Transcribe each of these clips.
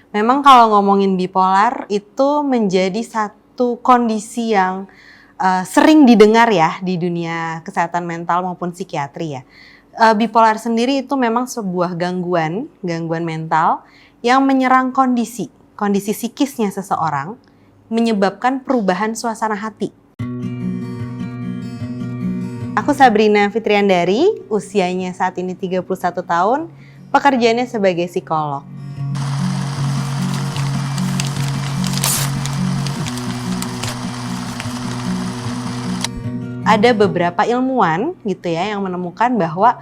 Memang kalau ngomongin bipolar itu menjadi satu kondisi yang sering didengar ya di dunia kesehatan mental maupun psikiatri ya. Bipolar sendiri itu memang sebuah gangguan mental yang menyerang kondisi psikisnya seseorang, menyebabkan perubahan suasana hati. Aku Sabrina Fitriandari, usianya saat ini 31 tahun, pekerjaannya sebagai psikolog. Ada beberapa ilmuwan gitu ya yang menemukan bahwa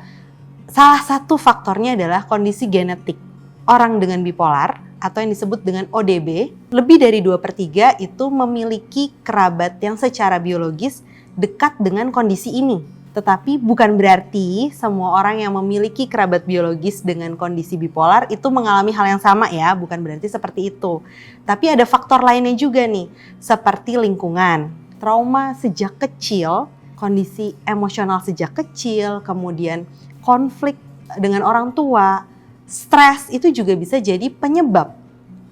salah satu faktornya adalah kondisi genetik. Orang dengan bipolar atau yang disebut dengan ODB, lebih dari 2/3 itu memiliki kerabat yang secara biologis dekat dengan kondisi ini. Tetapi bukan berarti semua orang yang memiliki kerabat biologis dengan kondisi bipolar itu mengalami hal yang sama ya, bukan berarti seperti itu. Tapi ada faktor lainnya juga nih, seperti lingkungan, trauma sejak kecil, kondisi emosional sejak kecil, kemudian konflik dengan orang tua, stres itu juga bisa jadi penyebab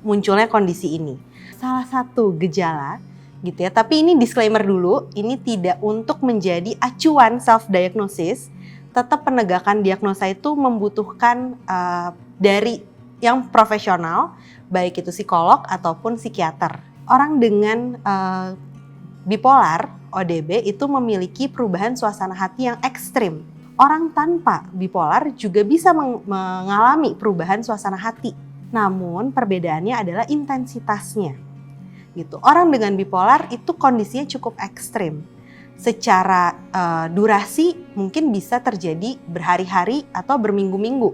munculnya kondisi ini. Salah satu gejala gitu ya, tapi ini disclaimer dulu, ini tidak untuk menjadi acuan self-diagnosis, tetap penegakan diagnosa itu membutuhkan dari yang profesional, baik itu psikolog ataupun psikiater. Orang dengan bipolar, ODB itu memiliki perubahan suasana hati yang ekstrim. Orang tanpa bipolar juga bisa mengalami perubahan suasana hati. Namun perbedaannya adalah intensitasnya. Gitu. Orang dengan bipolar itu kondisinya cukup ekstrim. Secara durasi mungkin bisa terjadi berhari-hari atau berminggu-minggu.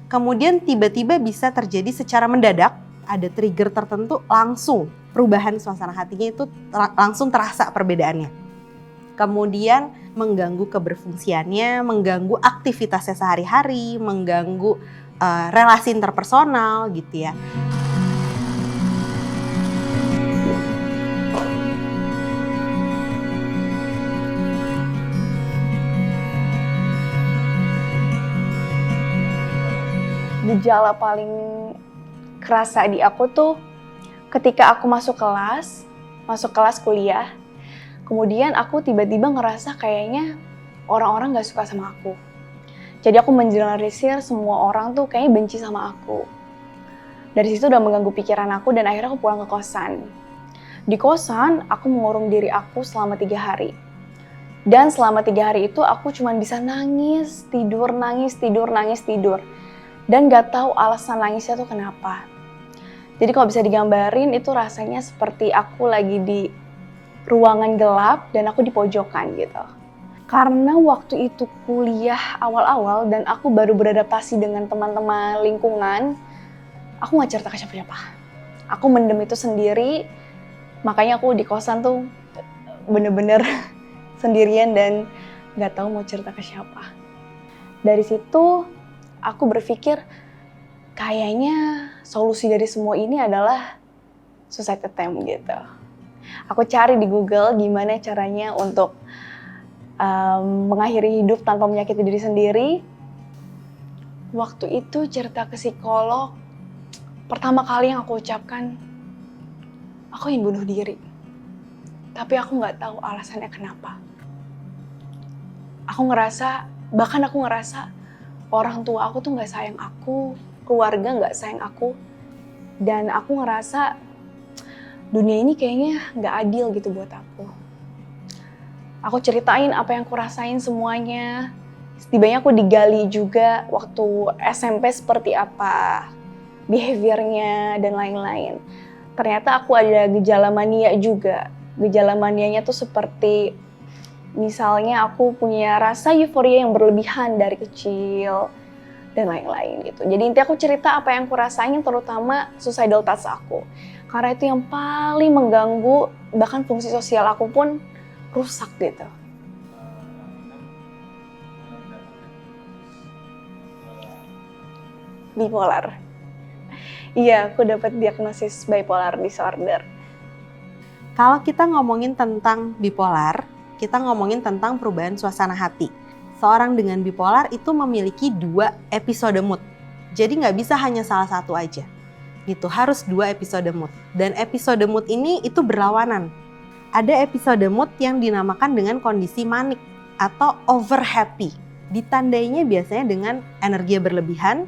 Kemudian tiba-tiba bisa terjadi secara mendadak, ada trigger tertentu langsung. Perubahan suasana hatinya itu langsung terasa perbedaannya. Kemudian mengganggu keberfungsiannya, mengganggu aktivitasnya sehari-hari, mengganggu relasi interpersonal gitu ya. Gejala paling kerasa di aku tuh ketika aku masuk kelas kuliah, kemudian aku tiba-tiba ngerasa kayaknya orang-orang gak suka sama aku. Jadi aku mengeneralisir semua orang tuh kayaknya benci sama aku. Dari situ udah mengganggu pikiran aku dan akhirnya aku pulang ke kosan. Di kosan, aku mengurung diri aku selama 3 hari. Dan selama 3 hari itu aku cuma bisa nangis, tidur. Dan gak tahu alasan nangisnya tuh kenapa. Jadi kalau bisa digambarin itu rasanya seperti aku lagi di ruangan gelap dan aku di pojokan gitu. Karena waktu itu kuliah awal-awal dan aku baru beradaptasi dengan teman-teman lingkungan, aku gak cerita ke siapa-siapa. Aku mendem itu sendiri, makanya aku di kosan tuh bener-bener sendirian dan gak tahu mau cerita ke siapa. Dari situ aku berpikir kayaknya solusi dari semua ini adalah suicide attempt gitu. Aku cari di Google gimana caranya untuk mengakhiri hidup tanpa menyakiti diri sendiri. Waktu itu cerita ke psikolog, pertama kali yang aku ucapkan, aku ingin bunuh diri. Tapi aku nggak tahu alasannya kenapa. Bahkan aku ngerasa orang tua aku tuh nggak sayang aku, keluarga nggak sayang aku, dan aku ngerasa dunia ini kayaknya nggak adil gitu buat aku. Aku ceritain apa yang aku rasain semuanya. Setibanya aku digali juga waktu SMP seperti apa behaviornya dan lain-lain. Ternyata aku ada gejala mania juga. Gejala manianya tuh seperti misalnya aku punya rasa euforia yang berlebihan dari kecil dan lain-lain gitu. Jadi intinya aku cerita apa yang aku rasain, terutama suicidal thoughts aku. Karena itu yang paling mengganggu, bahkan fungsi sosial aku pun rusak gitu. Bipolar. Iya, aku dapat diagnosis bipolar disorder. Kalau kita ngomongin tentang bipolar, kita ngomongin tentang perubahan suasana hati. Seorang dengan bipolar itu memiliki 2 episode mood. Jadi nggak bisa hanya salah satu aja. Gitu, harus 2 episode mood. Dan episode mood ini itu berlawanan. Ada episode mood yang dinamakan dengan kondisi manik atau over happy. Ditandainya biasanya dengan energi berlebihan,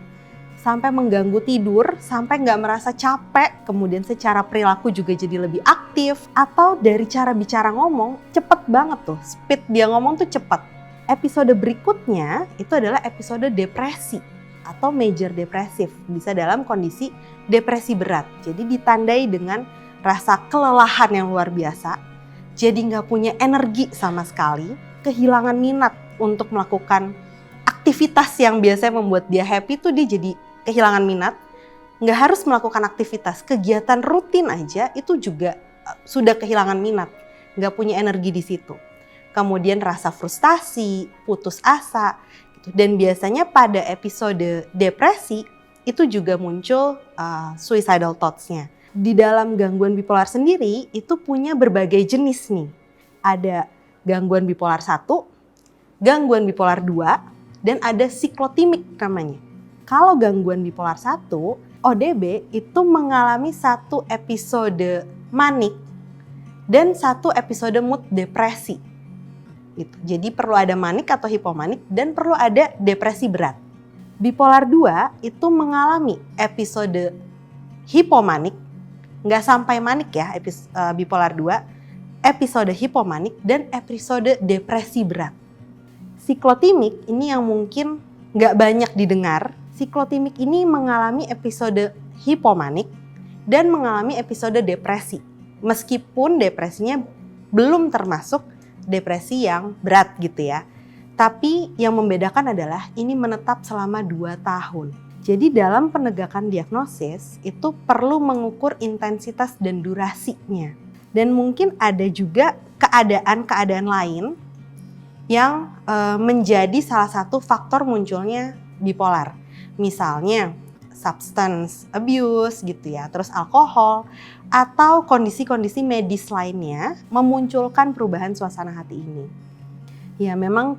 sampai mengganggu tidur, sampai nggak merasa capek, kemudian secara perilaku juga jadi lebih aktif, atau dari cara bicara ngomong, cepet banget tuh, speed dia ngomong tuh cepet. Episode berikutnya itu adalah episode depresi atau major depresif, bisa dalam kondisi depresi berat. Jadi ditandai dengan rasa kelelahan yang luar biasa, jadi nggak punya energi sama sekali, kehilangan minat untuk melakukan aktivitas yang biasanya membuat dia happy tuh dia jadi kehilangan minat. Nggak harus melakukan aktivitas, kegiatan rutin aja itu juga sudah kehilangan minat, nggak punya energi di situ. Kemudian rasa frustasi, putus asa, gitu. Dan biasanya pada episode depresi itu juga muncul suicidal thoughts-nya. Di dalam gangguan bipolar sendiri itu punya berbagai jenis nih. Ada gangguan bipolar 1, gangguan bipolar 2, dan ada siklotimik namanya. Kalau gangguan bipolar 1, ODB itu mengalami 1 episode manik dan 1 episode mood depresi. Gitu. Jadi perlu ada manik atau hipomanik dan perlu ada depresi berat. Bipolar 2 itu mengalami episode hipomanik, nggak sampai manik ya bipolar 2, episode hipomanik dan episode depresi berat. Siklotimik ini yang mungkin nggak banyak didengar. Siklotimik ini mengalami episode hipomanik dan mengalami episode depresi. Meskipun depresinya belum termasuk depresi yang berat gitu ya. Tapi yang membedakan adalah ini menetap selama 2 tahun. Jadi dalam penegakan diagnosis itu perlu mengukur intensitas dan durasinya. Dan mungkin ada juga keadaan-keadaan lain yang menjadi salah satu faktor munculnya bipolar. Misalnya substance abuse gitu ya, terus alkohol, atau kondisi-kondisi medis lainnya memunculkan perubahan suasana hati ini. Ya memang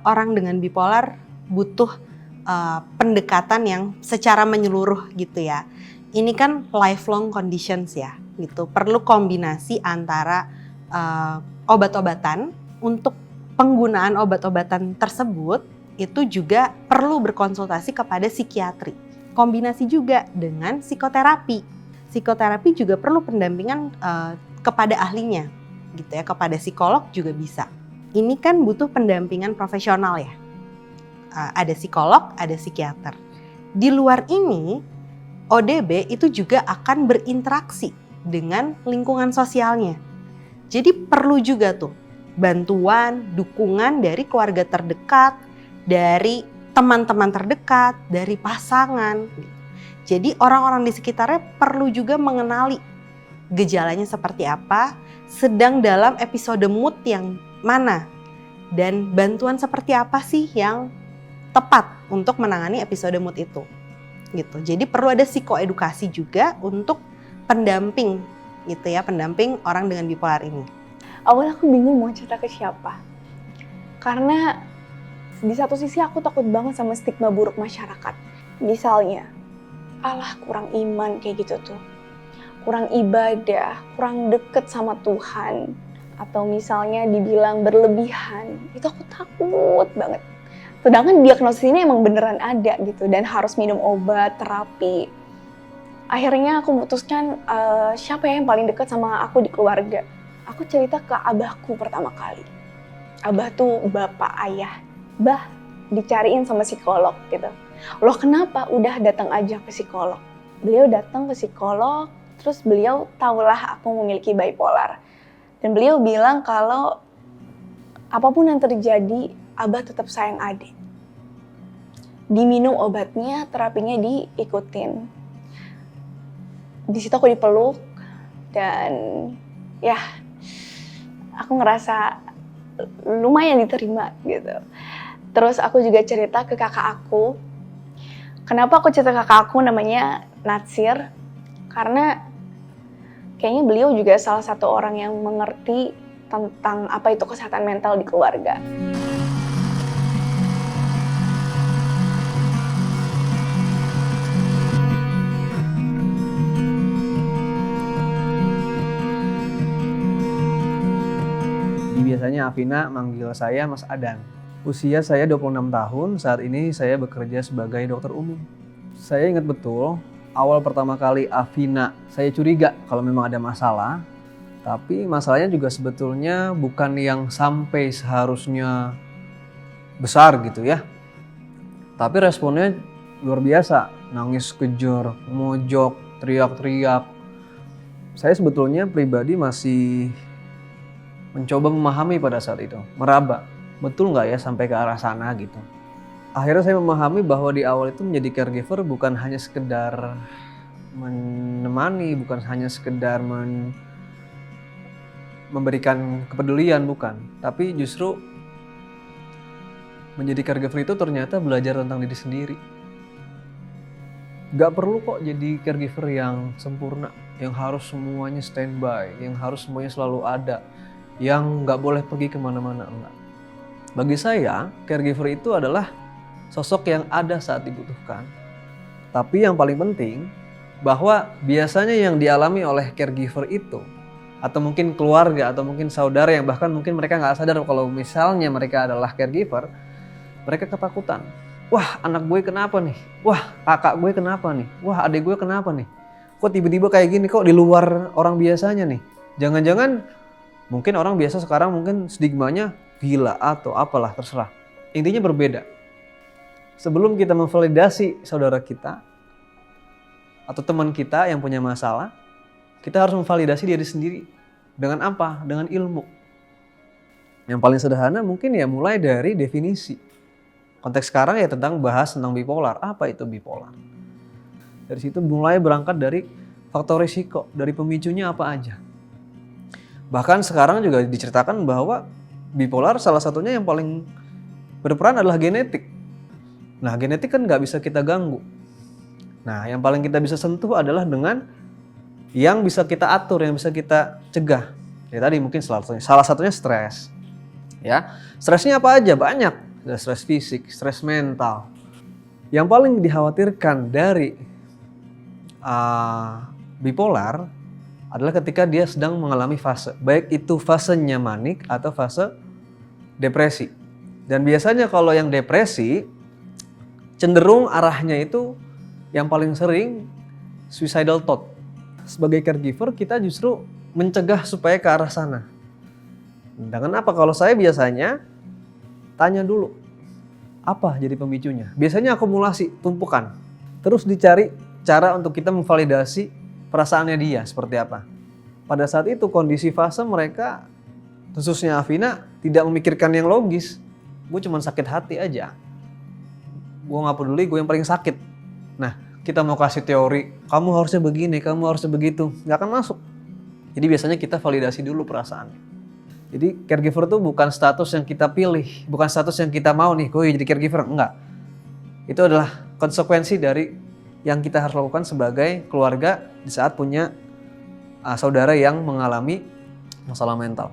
orang dengan bipolar butuh pendekatan yang secara menyeluruh gitu ya. Ini kan lifelong conditions ya gitu. Perlu kombinasi antara obat-obatan. Untuk penggunaan obat-obatan tersebut itu juga perlu berkonsultasi kepada psikiatri. Kombinasi juga dengan psikoterapi. Psikoterapi juga perlu pendampingan kepada ahlinya gitu ya, kepada psikolog juga bisa. Ini kan butuh pendampingan profesional ya. Ada psikolog, ada psikiater. Di luar ini, ODB itu juga akan berinteraksi dengan lingkungan sosialnya. Jadi perlu juga tuh bantuan, dukungan dari keluarga terdekat, dari teman-teman terdekat, dari pasangan. Jadi orang-orang di sekitarnya perlu juga mengenali gejalanya seperti apa, sedang dalam episode mood yang mana, dan bantuan seperti apa sih yang tepat untuk menangani episode mood itu. Gitu. Jadi perlu ada psikoedukasi juga untuk pendamping gitu ya, pendamping orang dengan bipolar ini. Awalnya aku bingung mau cerita ke siapa. Karena di satu sisi aku takut banget sama stigma buruk masyarakat. Misalnya, alah kurang iman kayak gitu tuh. Kurang ibadah, kurang deket sama Tuhan. Atau misalnya dibilang berlebihan, itu aku takut banget. Sedangkan diagnosis ini emang beneran ada gitu dan harus minum obat, terapi. Akhirnya aku memutuskan siapa yang paling dekat sama aku di keluarga. Aku cerita ke abahku pertama kali. Abah tuh bapak ayah. Bah, dicariin sama psikolog gitu. Loh kenapa? Udah datang aja ke psikolog. Beliau datang ke psikolog, terus beliau tahulah aku memiliki bipolar. Dan beliau bilang kalau apapun yang terjadi, Abah tetap sayang adik. Diminum obatnya, terapinya diikutin. Di situ aku dipeluk dan ya aku ngerasa lumayan diterima gitu. Terus aku juga cerita ke kakak aku. Kenapa aku cerita ke kakak aku namanya Natsir? Karena kayaknya beliau juga salah satu orang yang mengerti tentang apa itu kesehatan mental di keluarga. biasanya Afina manggil saya Mas Adan. Usia saya 26 tahun, saat ini saya bekerja sebagai dokter umum. Saya ingat betul, awal pertama kali Afina, saya curiga kalau memang ada masalah. Tapi masalahnya juga sebetulnya bukan yang sampai seharusnya besar gitu ya. Tapi responnya luar biasa, nangis kejer, mojok, teriak-teriak. Saya sebetulnya pribadi masih mencoba memahami pada saat itu, meraba, betul nggak ya sampai ke arah sana gitu. Akhirnya saya memahami bahwa di awal itu menjadi caregiver bukan hanya sekedar menemani, bukan hanya sekedar memberikan kepedulian, bukan. Tapi justru menjadi caregiver itu ternyata belajar tentang diri sendiri. Gak perlu kok jadi caregiver yang sempurna, yang harus semuanya standby, yang harus semuanya selalu ada, yang gak boleh pergi kemana-mana, enggak. Bagi saya, caregiver itu adalah sosok yang ada saat dibutuhkan. Tapi yang paling penting, bahwa biasanya yang dialami oleh caregiver itu, atau mungkin keluarga, atau mungkin saudara yang bahkan mungkin mereka nggak sadar kalau misalnya mereka adalah caregiver, mereka ketakutan. Wah, anak gue kenapa nih? Wah, kakak gue kenapa nih? Wah, adik gue kenapa nih? Kok tiba-tiba kayak gini, kok di luar orang biasanya nih? Jangan-jangan mungkin orang biasa sekarang mungkin stigmanya gila atau apalah, terserah. Intinya berbeda. Sebelum kita memvalidasi saudara kita atau teman kita yang punya masalah, kita harus memvalidasi diri sendiri. Dengan apa? Dengan ilmu. Yang paling sederhana mungkin ya mulai dari definisi. Konteks sekarang ya bahas tentang bipolar. Apa itu bipolar? Dari situ mulai berangkat dari faktor risiko, dari pemicunya apa aja. Bahkan sekarang juga diceritakan bahwa bipolar salah satunya yang paling berperan adalah genetik. Nah, genetik kan nggak bisa kita ganggu. Nah, yang paling kita bisa sentuh adalah dengan yang bisa kita atur, yang bisa kita cegah. Ya tadi mungkin salah satunya stres. Ya, stresnya apa aja? Banyak. Ada stres fisik, stres mental. Yang paling dikhawatirkan dari bipolar adalah ketika dia sedang mengalami fase, baik itu fasenya manik atau fase depresi. Dan biasanya kalau yang depresi cenderung arahnya itu yang paling sering suicidal thought. Sebagai caregiver kita justru mencegah supaya ke arah sana. Dengan apa? Kalau saya biasanya tanya dulu, apa jadi pemicunya? Biasanya akumulasi, tumpukan. Terus dicari cara untuk kita memvalidasi perasaannya dia seperti apa. Pada saat itu kondisi fase mereka, khususnya Afina, tidak memikirkan yang logis. Gue cuma sakit hati aja. Gue gak peduli, gue yang paling sakit. Nah, kita mau kasih teori, kamu harusnya begini, kamu harusnya begitu, gak akan masuk. Jadi biasanya kita validasi dulu perasaannya. Jadi caregiver tuh bukan status yang kita pilih, bukan status yang kita mau nih, gue jadi caregiver, enggak. Itu adalah konsekuensi dari yang kita harus lakukan sebagai keluarga di saat punya saudara yang mengalami masalah mental.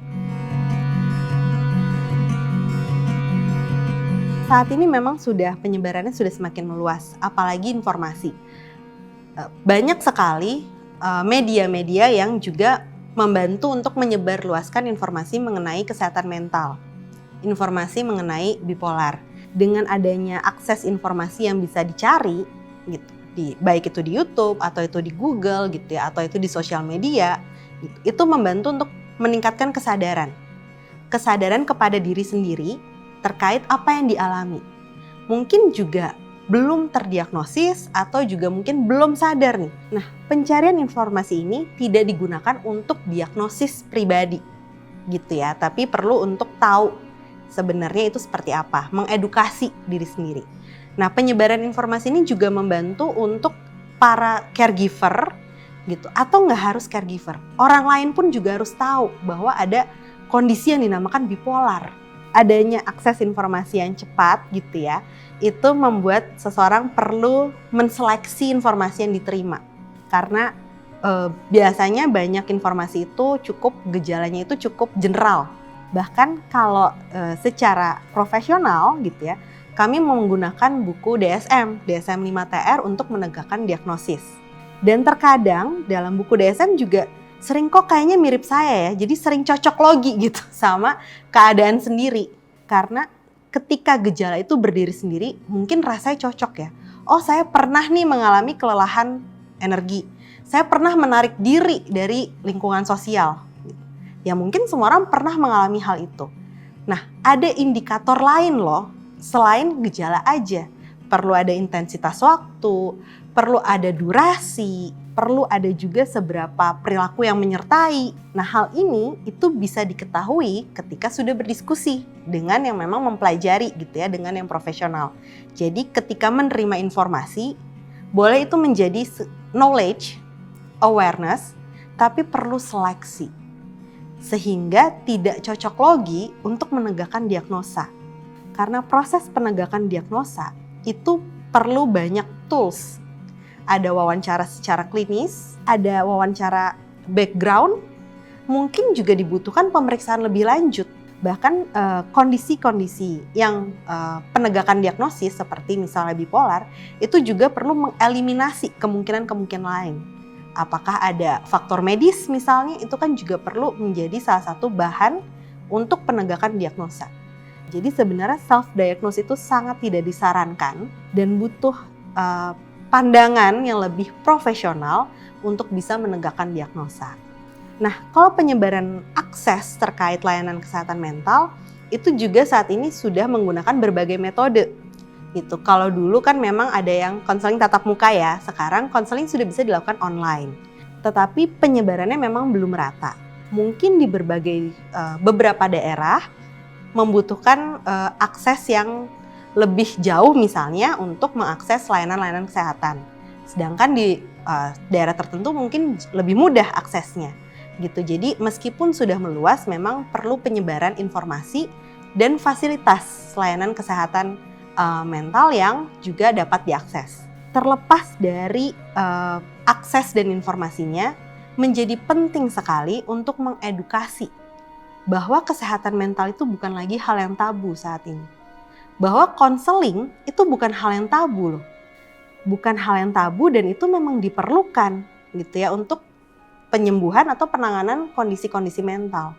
Saat ini memang penyebarannya sudah semakin meluas, apalagi informasi. Banyak sekali media-media yang juga membantu untuk menyebarluaskan informasi mengenai kesehatan mental, informasi mengenai bipolar. Dengan adanya akses informasi yang bisa dicari, gitu, baik itu di YouTube atau itu di Google, gitu ya, atau itu di sosial media, gitu, itu membantu untuk meningkatkan kesadaran kepada diri sendiri terkait apa yang dialami. Mungkin juga belum terdiagnosis atau juga mungkin belum sadar nih. Nah, pencarian informasi ini tidak digunakan untuk diagnosis pribadi gitu ya, tapi perlu untuk tahu sebenarnya itu seperti apa, mengedukasi diri sendiri. Nah, penyebaran informasi ini juga membantu untuk para caregiver gitu, atau nggak harus caregiver. Orang lain pun juga harus tahu bahwa ada kondisi yang dinamakan bipolar. Adanya akses informasi yang cepat gitu ya, itu membuat seseorang perlu menseleksi informasi yang diterima. Karena biasanya banyak informasi itu gejalanya itu cukup general. Bahkan kalau secara profesional gitu ya, kami menggunakan buku DSM 5TR untuk menegakkan diagnosis. Dan terkadang dalam buku DSM juga sering kok kayaknya mirip saya ya, jadi sering cocok logi gitu sama keadaan sendiri. Karena ketika gejala itu berdiri sendiri, mungkin rasanya cocok ya. Oh, saya pernah nih mengalami kelelahan energi. Saya pernah menarik diri dari lingkungan sosial. Ya mungkin semua orang pernah mengalami hal itu. Nah, ada indikator lain loh, selain gejala aja. Perlu ada intensitas waktu, perlu ada durasi, perlu ada juga seberapa perilaku yang menyertai. Nah, hal ini itu bisa diketahui ketika sudah berdiskusi dengan yang memang mempelajari gitu ya, dengan yang profesional. Jadi ketika menerima informasi, boleh itu menjadi knowledge, awareness, tapi perlu seleksi. Sehingga tidak cocok logi untuk menegakkan diagnosa. Karena proses penegakan diagnosa itu perlu banyak tools. Ada wawancara secara klinis, ada wawancara background, mungkin juga dibutuhkan pemeriksaan lebih lanjut. Bahkan kondisi-kondisi yang penegakan diagnosis seperti misalnya bipolar, itu juga perlu mengeliminasi kemungkinan-kemungkinan lain. Apakah ada faktor medis misalnya, itu kan juga perlu menjadi salah satu bahan untuk penegakan diagnosa. Jadi sebenarnya self-diagnose itu sangat tidak disarankan dan butuh pandangan yang lebih profesional untuk bisa menegakkan diagnosa. Nah, kalau penyebaran akses terkait layanan kesehatan mental, itu juga saat ini sudah menggunakan berbagai metode. Gitu. Kalau dulu kan memang ada yang konseling tatap muka ya, sekarang konseling sudah bisa dilakukan online. Tetapi penyebarannya memang belum merata. Mungkin di beberapa daerah membutuhkan akses yang lebih jauh misalnya untuk mengakses layanan-layanan kesehatan. Sedangkan di daerah tertentu mungkin lebih mudah aksesnya. Gitu. Jadi meskipun sudah meluas, memang perlu penyebaran informasi dan fasilitas layanan kesehatan mental yang juga dapat diakses. Terlepas dari akses dan informasinya, menjadi penting sekali untuk mengedukasi bahwa kesehatan mental itu bukan lagi hal yang tabu saat ini. Bahwa konseling itu bukan hal yang tabu loh. Bukan hal yang tabu dan itu memang diperlukan gitu ya untuk penyembuhan atau penanganan kondisi-kondisi mental.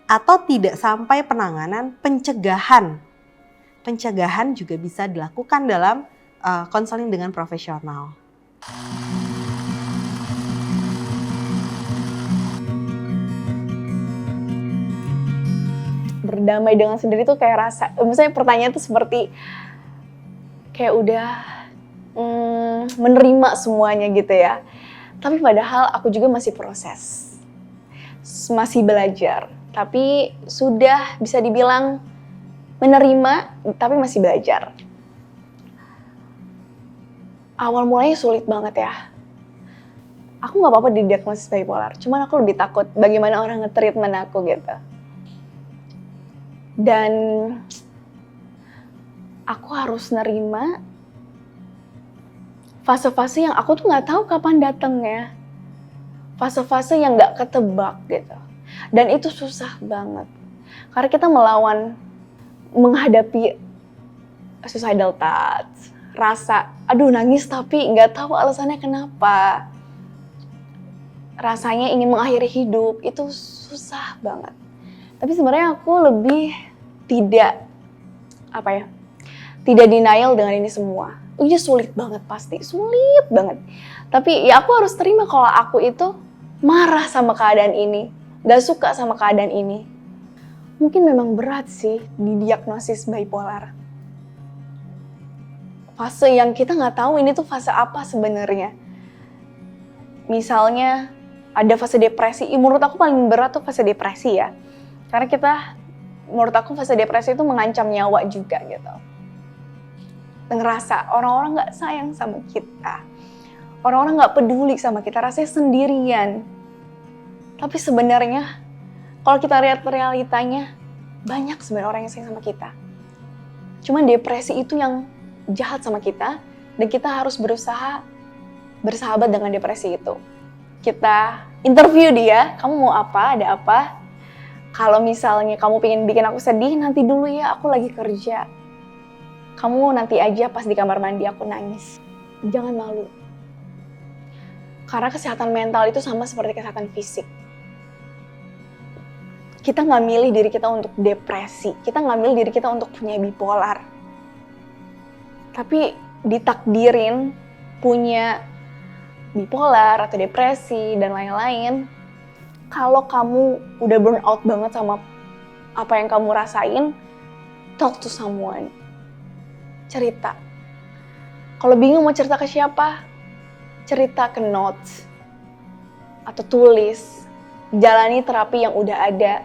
Atau tidak sampai penanganan, pencegahan. Pencegahan juga bisa dilakukan dalam konseling dengan profesional. Berdamai dengan sendiri tuh kayak rasa, misalnya pertanyaan tuh seperti kayak udah menerima semuanya gitu ya. Tapi padahal aku juga masih proses, masih belajar. Tapi sudah bisa dibilang menerima, tapi masih belajar. Awal mulanya sulit banget ya. Aku gak apa-apa didiagnosis bipolar, cuman aku lebih takut bagaimana orang nge-treatment aku gitu. Dan aku harus nerima fase-fase yang aku tuh gak tahu kapan datangnya. Fase-fase yang gak ketebak gitu. Dan itu susah banget. Karena kita menghadapi suicidal thoughts, rasa aduh nangis tapi gak tahu alasannya kenapa. Rasanya ingin mengakhiri hidup, itu susah banget. Tapi sebenarnya aku lebih tidak denial dengan ini semua. Ini sulit banget pasti, sulit banget. Tapi ya aku harus terima kalau aku itu marah sama keadaan ini, gak suka sama keadaan ini. Mungkin memang berat sih didiagnosis bipolar. Fase yang kita nggak tahu ini tuh fase apa sebenarnya. Misalnya ada fase depresi, menurut aku paling berat tuh fase depresi ya. Karena menurut aku fase depresi itu mengancam nyawa juga gitu. Ngerasa orang-orang gak sayang sama kita. Orang-orang gak peduli sama kita, rasanya sendirian. Tapi sebenarnya kalau kita lihat realitanya, banyak sebenarnya orang yang sayang sama kita. Cuman depresi itu yang jahat sama kita, dan kita harus berusaha bersahabat dengan depresi itu. Kita interview dia, kamu mau apa, ada apa? Kalau misalnya kamu pengen bikin aku sedih, nanti dulu ya, aku lagi kerja. Kamu nanti aja pas di kamar mandi aku nangis. Jangan malu. Karena kesehatan mental itu sama seperti kesehatan fisik. Kita nggak milih diri kita untuk depresi, kita nggak milih diri kita untuk punya bipolar. Tapi ditakdirin punya bipolar atau depresi dan lain-lain. Kalau kamu udah burn out banget sama apa yang kamu rasain, talk to someone. Cerita. Kalau bingung mau cerita ke siapa, cerita ke notes atau tulis. Jalani terapi yang udah ada.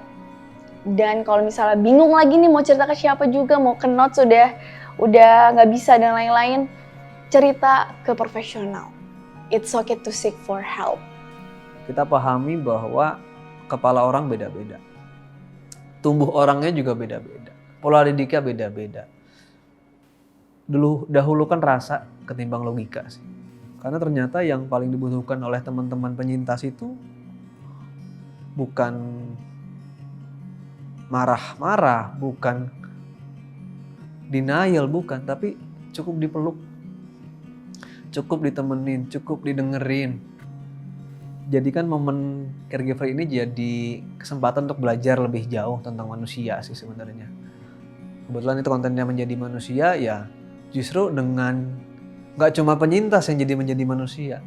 Dan kalau misalnya bingung lagi nih mau cerita ke siapa juga, mau ke notes udah nggak bisa dan lain-lain, cerita ke profesional. It's okay to seek for help. Kita pahami bahwa kepala orang beda-beda. Tumbuh orangnya juga beda-beda. Pola didiknya beda-beda. Dahulu kan rasa ketimbang logika sih. Karena ternyata yang paling dibutuhkan oleh teman-teman penyintas itu bukan marah-marah, bukan denial, bukan, tapi cukup dipeluk, cukup ditemenin, cukup didengerin. Jadikan momen caregiver ini jadi kesempatan untuk belajar lebih jauh tentang manusia sih sebenarnya. Kebetulan itu kontennya menjadi manusia, ya justru dengan gak cuma penyintas yang jadi menjadi manusia,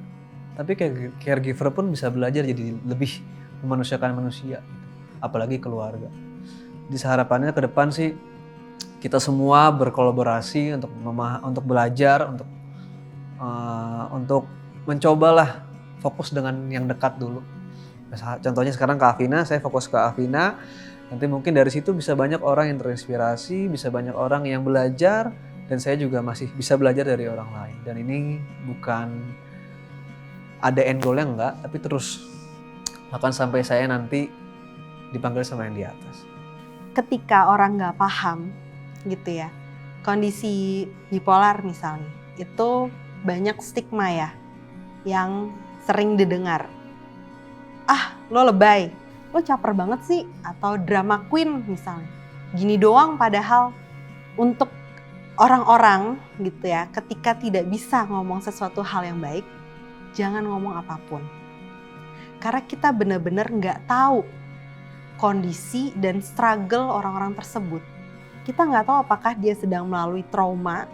tapi caregiver pun bisa belajar jadi lebih memanusiakan manusia, apalagi keluarga. Di harapannya ke depan sih kita semua berkolaborasi untuk belajar, untuk mencobalah fokus dengan yang dekat dulu. Contohnya sekarang ke Afina, saya fokus ke Afina. Nanti mungkin dari situ bisa banyak orang yang terinspirasi, bisa banyak orang yang belajar, dan saya juga masih bisa belajar dari orang lain. Dan ini bukan ada end goal-nya enggak, tapi terus akan sampai saya nanti dipanggil sama yang di atas. Ketika orang nggak paham gitu ya, kondisi bipolar misalnya, itu banyak stigma ya yang sering didengar. Ah, lo lebay, lo caper banget sih, atau drama queen misalnya. Gini doang padahal. Untuk orang-orang gitu ya, ketika tidak bisa ngomong sesuatu hal yang baik, jangan ngomong apapun. Karena kita benar-benar nggak tahu kondisi dan struggle orang-orang tersebut. Kita nggak tahu apakah dia sedang melalui trauma,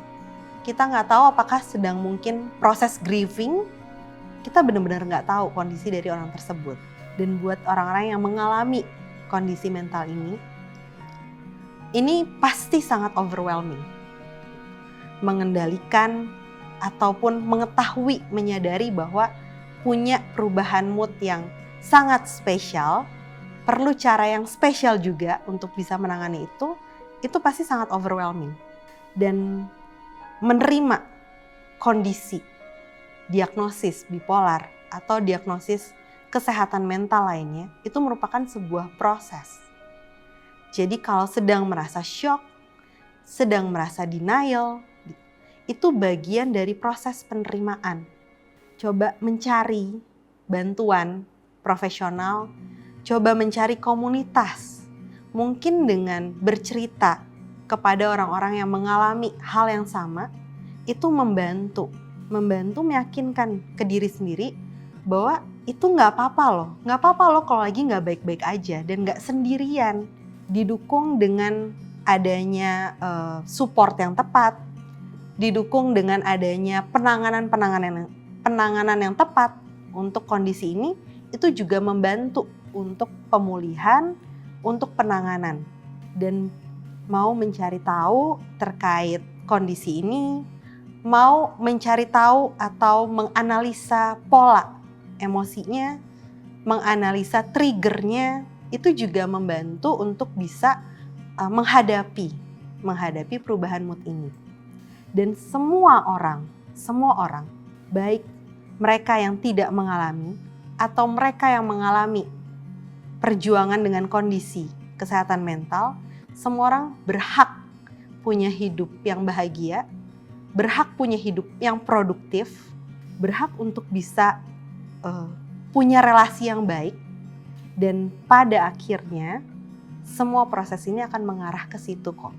kita nggak tahu apakah sedang mungkin proses grieving, kita benar-benar nggak tahu kondisi dari orang tersebut. Dan buat orang-orang yang mengalami kondisi mental ini pasti sangat overwhelming. Mengendalikan ataupun mengetahui, menyadari bahwa punya perubahan mood yang sangat spesial, perlu cara yang spesial juga untuk bisa menangani itu pasti sangat overwhelming. Dan menerima kondisi, diagnosis bipolar atau diagnosis kesehatan mental lainnya, itu merupakan sebuah proses. Jadi kalau sedang merasa shock, sedang merasa denial, itu bagian dari proses penerimaan. Coba mencari bantuan profesional, coba mencari komunitas. Mungkin dengan bercerita kepada orang-orang yang mengalami hal yang sama, itu membantu meyakinkan ke diri sendiri bahwa itu nggak apa-apa loh kalau lagi nggak baik-baik aja dan nggak sendirian. Didukung dengan adanya support yang tepat, didukung dengan adanya penanganan yang tepat untuk kondisi ini, itu juga membantu untuk pemulihan, untuk penanganan. Dan mau mencari tahu terkait kondisi ini, mau mencari tahu atau menganalisa pola emosinya, menganalisa triggernya, itu juga membantu untuk bisa menghadapi perubahan mood ini. Dan semua orang, baik mereka yang tidak mengalami atau mereka yang mengalami perjuangan dengan kondisi kesehatan mental, semua orang berhak punya hidup yang bahagia, berhak punya hidup yang produktif, berhak untuk bisa punya relasi yang baik, dan pada akhirnya semua proses ini akan mengarah ke situ kok.